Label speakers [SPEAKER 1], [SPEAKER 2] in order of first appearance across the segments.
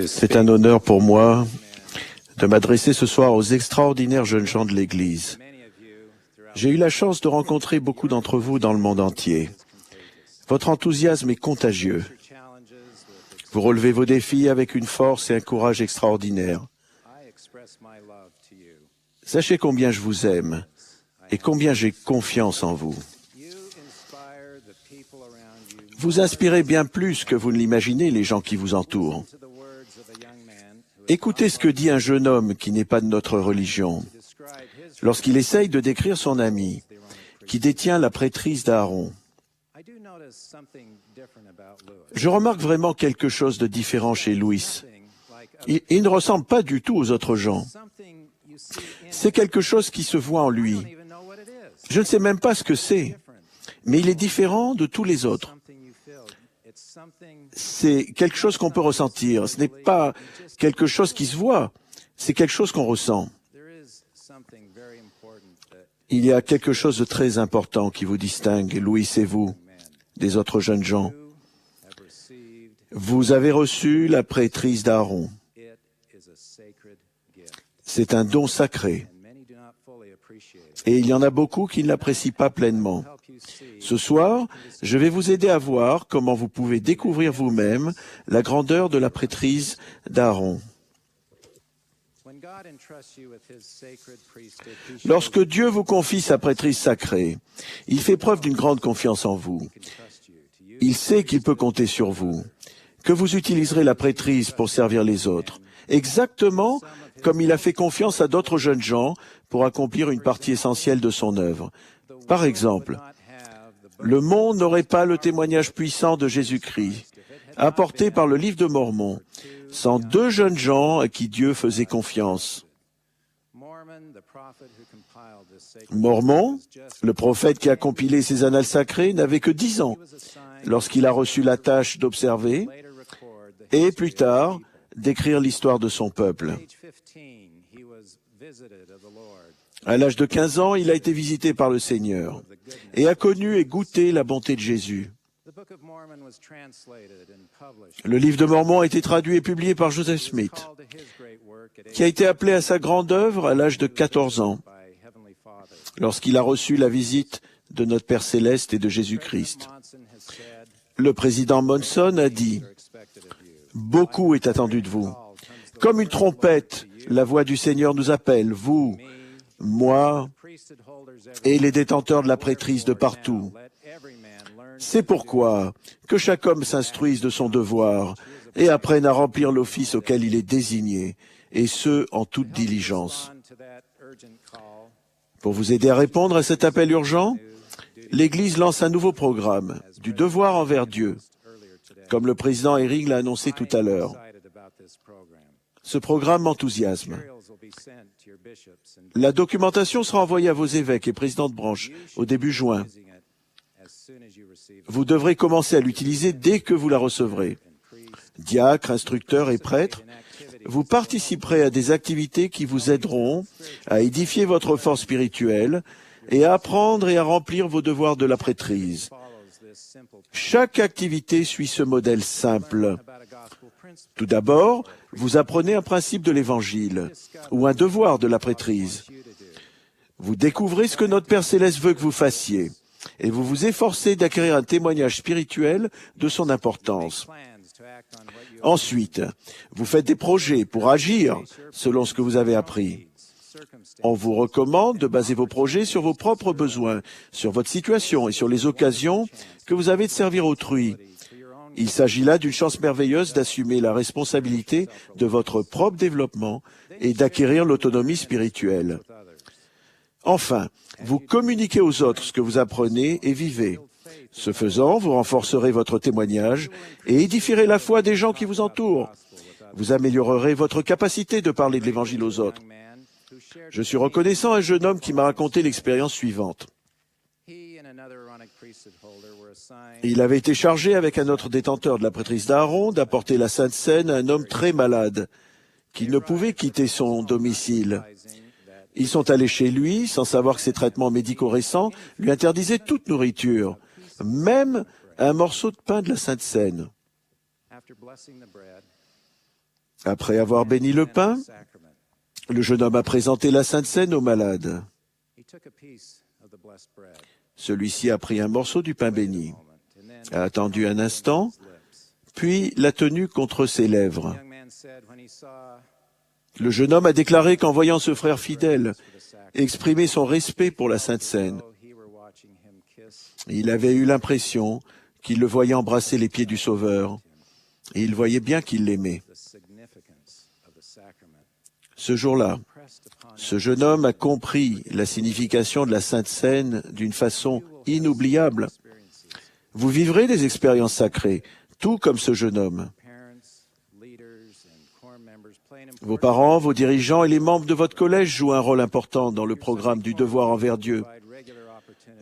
[SPEAKER 1] C'est un honneur pour moi de m'adresser ce soir aux extraordinaires jeunes gens de l'Église. J'ai eu la chance de rencontrer beaucoup d'entre vous dans le monde entier. Votre enthousiasme est contagieux. Vous relevez vos défis avec une force et un courage extraordinaires. Sachez combien je vous aime et combien j'ai confiance en vous. Vous inspirez bien plus que vous ne l'imaginez les gens qui vous entourent. Écoutez ce que dit un jeune homme qui n'est pas de notre religion, lorsqu'il essaye de décrire son ami, qui détient la prêtrise d'Aaron. Je remarque vraiment quelque chose de différent chez Louis. Il ne ressemble pas du tout aux autres gens. C'est quelque chose qui se voit en lui. Je ne sais même pas ce que c'est, mais il est différent de tous les autres. C'est quelque chose qu'on peut ressentir. Ce n'est pas quelque chose qui se voit, c'est quelque chose qu'on ressent. Il y a quelque chose de très important qui vous distingue, Louis et vous, des autres jeunes gens. Vous avez reçu la prêtrise d'Aaron. C'est un don sacré. Et il y en a beaucoup qui ne l'apprécient pas pleinement. Ce soir, je vais vous aider à voir comment vous pouvez découvrir vous-même la grandeur de la prêtrise d'Aaron. Lorsque Dieu vous confie sa prêtrise sacrée, il fait preuve d'une grande confiance en vous. Il sait qu'il peut compter sur vous, que vous utiliserez la prêtrise pour servir les autres, exactement comme il a fait confiance à d'autres jeunes gens pour accomplir une partie essentielle de son œuvre. Par exemple, le monde n'aurait pas le témoignage puissant de Jésus-Christ, apporté par le livre de Mormon, sans deux jeunes gens à qui Dieu faisait confiance. Mormon, le prophète qui a compilé ces annales sacrées, n'avait que 10 ans lorsqu'il a reçu la tâche d'observer et, plus tard, d'écrire l'histoire de son peuple. À l'âge de 15 ans, il a été visité par le Seigneur et a connu et goûté la bonté de Jésus. Le livre de Mormon a été traduit et publié par Joseph Smith, qui a été appelé à sa grande œuvre à l'âge de 14 ans, lorsqu'il a reçu la visite de notre Père Céleste et de Jésus-Christ. Le président Monson a dit « Beaucoup est attendu de vous. Comme une trompette, la voix du Seigneur nous appelle, vous, moi et les détenteurs de la prêtrise de partout. C'est pourquoi que chaque homme s'instruise de son devoir et apprenne à remplir l'office auquel il est désigné, et ce, en toute diligence. » Pour vous aider à répondre à cet appel urgent, l'Église lance un nouveau programme, du devoir envers Dieu, comme le président Eric l'a annoncé tout à l'heure. Ce programme m'enthousiasme. La documentation sera envoyée à vos évêques et présidents de branche au début juin. Vous devrez commencer à l'utiliser dès que vous la recevrez. Diacres, instructeurs et prêtres, vous participerez à des activités qui vous aideront à édifier votre force spirituelle et à apprendre et à remplir vos devoirs de la prêtrise. Chaque activité suit ce modèle simple. Tout d'abord, vous apprenez un principe de l'Évangile ou un devoir de la prêtrise. Vous découvrez ce que notre Père Céleste veut que vous fassiez et vous vous efforcez d'acquérir un témoignage spirituel de son importance. Ensuite, vous faites des projets pour agir selon ce que vous avez appris. On vous recommande de baser vos projets sur vos propres besoins, sur votre situation et sur les occasions que vous avez de servir autrui. Il s'agit là d'une chance merveilleuse d'assumer la responsabilité de votre propre développement et d'acquérir l'autonomie spirituelle. Enfin, vous communiquez aux autres ce que vous apprenez et vivez. Ce faisant, vous renforcerez votre témoignage et édifierez la foi des gens qui vous entourent. Vous améliorerez votre capacité de parler de l'Évangile aux autres. Je suis reconnaissant à un jeune homme qui m'a raconté l'expérience suivante. Il avait été chargé avec un autre détenteur de la prêtrise d'Aaron d'apporter la Sainte Seine à un homme très malade, qui ne pouvait quitter son domicile. Ils sont allés chez lui, sans savoir que ses traitements médicaux récents lui interdisaient toute nourriture, même un morceau de pain de la Sainte Seine. Après avoir béni le pain, le jeune homme a présenté la Sainte Seine au malade. Celui-ci a pris un morceau du pain béni, a attendu un instant, puis l'a tenu contre ses lèvres. Le jeune homme a déclaré qu'en voyant ce frère fidèle exprimer son respect pour la Sainte Seine, il avait eu l'impression qu'il le voyait embrasser les pieds du Sauveur, et il voyait bien qu'il l'aimait. Ce jour-là, ce jeune homme a compris la signification de la Sainte Seine d'une façon inoubliable. Vous vivrez des expériences sacrées, tout comme ce jeune homme. Vos parents, vos dirigeants et les membres de votre collège jouent un rôle important dans le programme du devoir envers Dieu.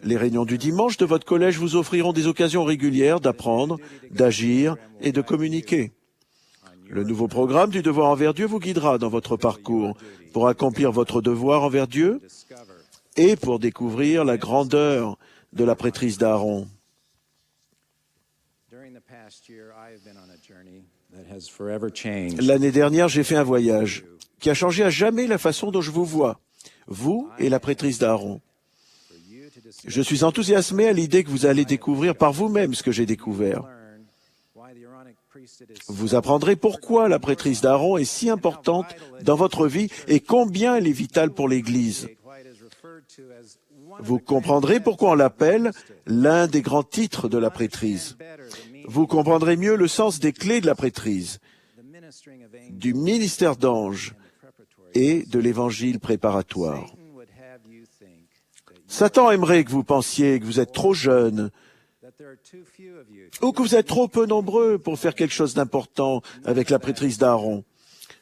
[SPEAKER 1] Les réunions du dimanche de votre collège vous offriront des occasions régulières d'apprendre, d'agir et de communiquer. Le nouveau programme du devoir envers Dieu vous guidera dans votre parcours pour accomplir votre devoir envers Dieu et pour découvrir la grandeur de la prêtrise d'Aaron. L'année dernière, j'ai fait un voyage qui a changé à jamais la façon dont je vous vois, vous et la prêtrise d'Aaron. Je suis enthousiasmé à l'idée que vous allez découvrir par vous-même ce que j'ai découvert. Vous apprendrez pourquoi la prêtrise d'Aaron est si importante dans votre vie et combien elle est vitale pour l'Église. Vous comprendrez pourquoi on l'appelle l'un des grands titres de la prêtrise. Vous comprendrez mieux le sens des clés de la prêtrise, du ministère d'ange et de l'évangile préparatoire. Satan aimerait que vous pensiez que vous êtes trop jeune ou que vous êtes trop peu nombreux pour faire quelque chose d'important avec la prêtrise d'Aaron.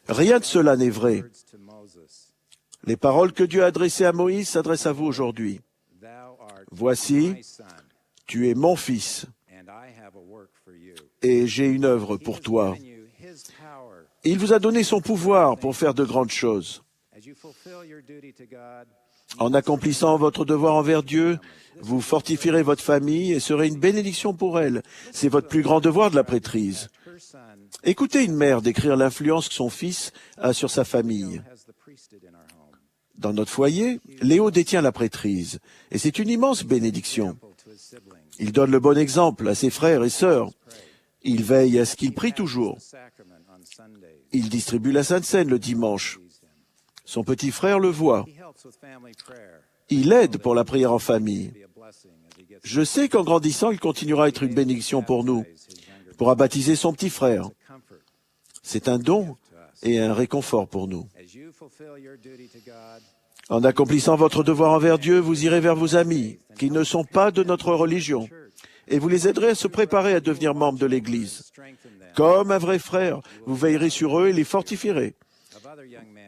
[SPEAKER 1] Rien de cela n'est vrai. Les paroles que Dieu a adressées à Moïse s'adressent à vous aujourd'hui. Voici, tu es mon fils, et j'ai une œuvre pour toi. Il vous a donné son pouvoir pour faire de grandes choses. En accomplissant votre devoir envers Dieu, vous fortifierez votre famille et serez une bénédiction pour elle. C'est votre plus grand devoir de la prêtrise. Écoutez une mère décrire l'influence que son fils a sur sa famille. Dans notre foyer, Léo détient la prêtrise, et c'est une immense bénédiction. Il donne le bon exemple à ses frères et sœurs. Il veille à ce qu'ils prient toujours. Il distribue la Sainte Seine le dimanche. Son petit frère le voit. Il aide pour la prière en famille. Je sais qu'en grandissant, il continuera à être une bénédiction pour nous, pourra baptiser son petit frère. C'est un don et un réconfort pour nous. En accomplissant votre devoir envers Dieu, vous irez vers vos amis, qui ne sont pas de notre religion, et vous les aiderez à se préparer à devenir membres de l'Église. Comme un vrai frère, vous veillerez sur eux et les fortifierez.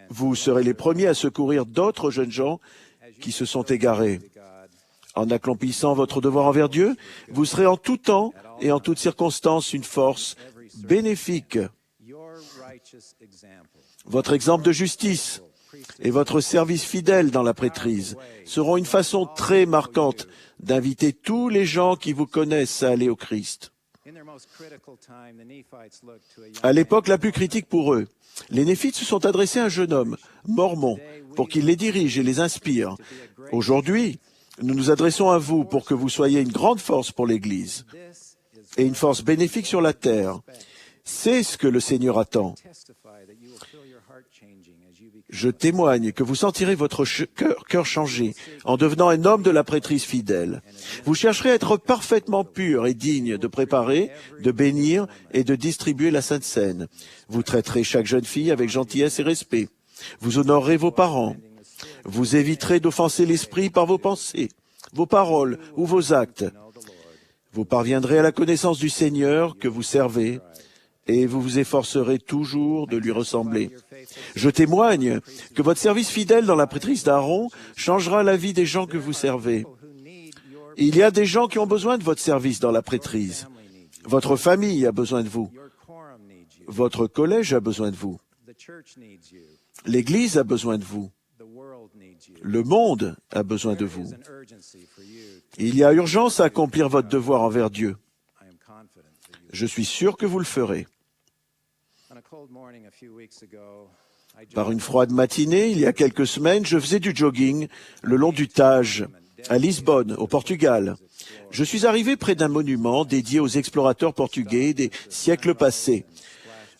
[SPEAKER 1] Vous serez les premiers à secourir d'autres jeunes gens qui se sont égarés. En accomplissant votre devoir envers Dieu, vous serez en tout temps et en toutes circonstances une force bénéfique. Votre exemple de justice et votre service fidèle dans la prêtrise seront une façon très marquante d'inviter tous les gens qui vous connaissent à aller au Christ. À l'époque la plus critique pour eux, les Néphites se sont adressés à un jeune homme, mormon, pour qu'il les dirige et les inspire. Aujourd'hui, nous nous adressons à vous pour que vous soyez une grande force pour l'Église et une force bénéfique sur la terre. C'est ce que le Seigneur attend. Je témoigne que vous sentirez votre cœur changer en devenant un homme de la prêtrise fidèle. Vous chercherez à être parfaitement pur et digne de préparer, de bénir et de distribuer la Sainte Seine. Vous traiterez chaque jeune fille avec gentillesse et respect. Vous honorerez vos parents. Vous éviterez d'offenser l'esprit par vos pensées, vos paroles ou vos actes. Vous parviendrez à la connaissance du Seigneur que vous servez et vous vous efforcerez toujours de lui ressembler. Je témoigne que votre service fidèle dans la prêtrise d'Aaron changera la vie des gens que vous servez. Il y a des gens qui ont besoin de votre service dans la prêtrise. Votre famille a besoin de vous. Votre collège a besoin de vous. L'Église a besoin de vous. Le monde a besoin de vous. Il y a urgence à accomplir votre devoir envers Dieu. Je suis sûr que vous le ferez. Par une froide matinée, il y a quelques semaines, je faisais du jogging le long du Tage, à Lisbonne, au Portugal. Je suis arrivé près d'un monument dédié aux explorateurs portugais des siècles passés.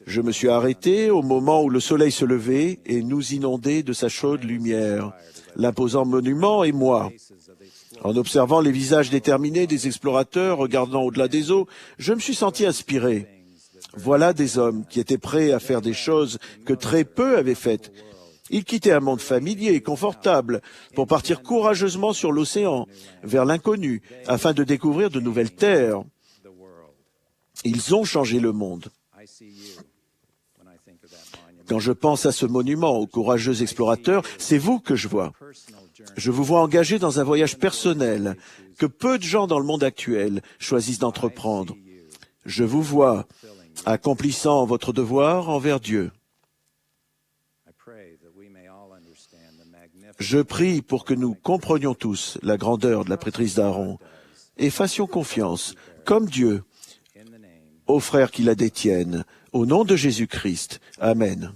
[SPEAKER 1] Je me suis arrêté au moment où le soleil se levait et nous inondait de sa chaude lumière, l'imposant monument et moi. En observant les visages déterminés des explorateurs regardant au-delà des eaux, je me suis senti inspiré. Voilà des hommes qui étaient prêts à faire des choses que très peu avaient faites. Ils quittaient un monde familier et confortable pour partir courageusement sur l'océan, vers l'inconnu, afin de découvrir de nouvelles terres. Ils ont changé le monde. Quand je pense à ce monument aux courageux explorateurs, c'est vous que je vois. Je vous vois engagé dans un voyage personnel que peu de gens dans le monde actuel choisissent d'entreprendre. Je vous vois accomplissant votre devoir envers Dieu. Je prie pour que nous comprenions tous la grandeur de la prêtrise d'Aaron et fassions confiance, comme Dieu, aux frères qui la détiennent, au nom de Jésus-Christ. Amen.